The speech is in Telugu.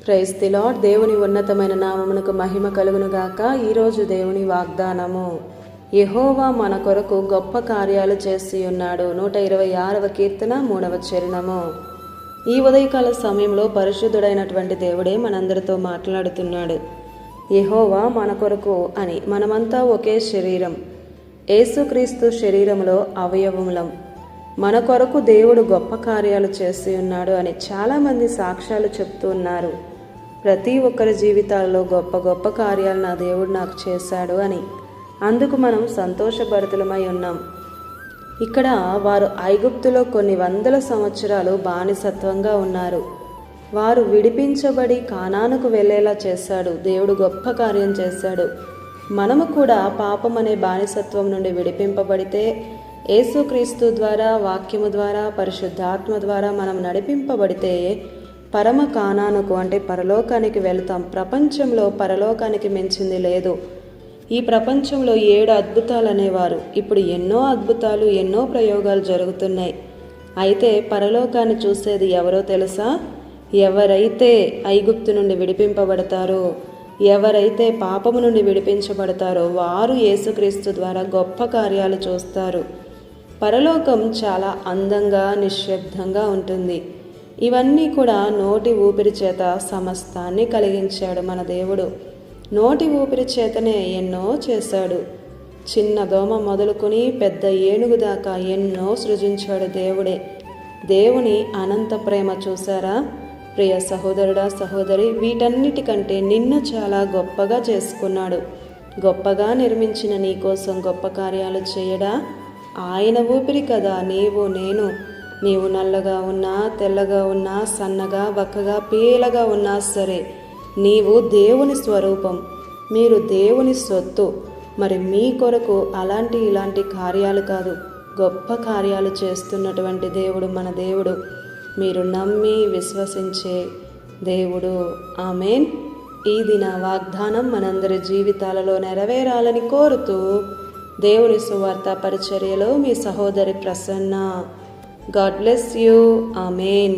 Praise the lord. దేవుని ఉన్నతమైన నామమునకు మహిమ కలుగును గాక. ఈరోజు దేవుని వాగ్దానము, యెహోవా మన కొరకు గొప్ప కార్యాలు చేసి ఉన్నాడు. 126వ కీర్తన 3వ చరణము. ఈ ఉదయకాల సమయంలో పరిశుద్ధుడైనటువంటి దేవుడే మనందరితో మాట్లాడుతున్నాడు. యెహోవా మన కొరకు అని. మనమంతా ఒకే శరీరం, యేసుక్రీస్తు శరీరంలో అవయవములం. మన కొరకు దేవుడు గొప్ప కార్యాలు చేసి ఉన్నాడు అని చాలామంది సాక్ష్యాలు చెప్తూ ఉన్నారు. ప్రతి ఒక్కరి జీవితాల్లో గొప్ప గొప్ప కార్యాలు నా దేవుడు నాకు చేశాడు అని. అందుకు మనం సంతోషభరితులమై ఉన్నాం. ఇక్కడ వారు ఐగుప్తులో కొన్ని వందల సంవత్సరాలు బానిసత్వంగా ఉన్నారు. వారు విడిపించబడి కానానుకు వెళ్ళేలా చేశాడు. దేవుడు గొప్ప కార్యం చేశాడు. మనము కూడా పాపం అనే బానిసత్వం నుండి విడిపింపబడితే, యేసుక్రీస్తు ద్వారా, వాక్యము ద్వారా, పరిశుద్ధాత్మ ద్వారా మనం నడిపింపబడితే పరమ కానానుకు అంటే పరలోకానికి వెళ్తాం. ప్రపంచంలో పరలోకానికి మించింది లేదు. ఈ ప్రపంచంలో 7 అద్భుతాలు అనేవారు. ఇప్పుడు ఎన్నో అద్భుతాలు, ఎన్నో ప్రయోగాలు జరుగుతున్నాయి. అయితే పరలోకాన్ని చూసేది ఎవరో తెలుసా? ఎవరైతే ఐగుప్తు నుండి విడిపింపబడతారో, ఎవరైతే పాపము నుండి విడిపించబడతారో వారు యేసుక్రీస్తు ద్వారా గొప్ప కార్యాలు చూస్తారు. పరలోకం చాలా అందంగా, నిశ్శబ్దంగా ఉంటుంది. ఇవన్నీ కూడా నోటి ఊపిరి చేత సమస్తాన్ని కలిగించాడు మన దేవుడు. నోటి ఊపిరి చేతనే ఎన్నో చేశాడు. చిన్న దోమ మొదలుకొని పెద్ద ఏనుగు దాకా ఎన్నో సృజించాడు దేవుడే. దేవుని అనంత ప్రేమ చూసారా? ప్రియ సహోదరుడా, సహోదరి, వీటన్నిటికంటే నిన్ను చాలా గొప్పగా చేసుకున్నాడు. గొప్పగా నిర్మించిన నీ కోసం గొప్ప కార్యాలు చేయడా? ఆయన ఊపిరి కదా నీవు, నేను. నీవు నల్లగా ఉన్నా, తెల్లగా ఉన్నా, సన్నగా, బక్కగా, పీలగా ఉన్నా సరే, నీవు దేవుని స్వరూపం. మీరు దేవుని సొత్తు. మరి మీ కొరకు ఇలాంటి కార్యాలు కాదు, గొప్ప కార్యాలు చేస్తున్నటువంటి దేవుడు మన దేవుడు. మీరు నమ్మి విశ్వసించే దేవుడు. ఆమేన్. ఈ దిన వాగ్దానం మనందరి జీవితాలలో నెరవేరాలని కోరుతూ దేవుని సువార్త పరిచర్యలో మీ సహోదరి Prasanna. God bless you. Amen.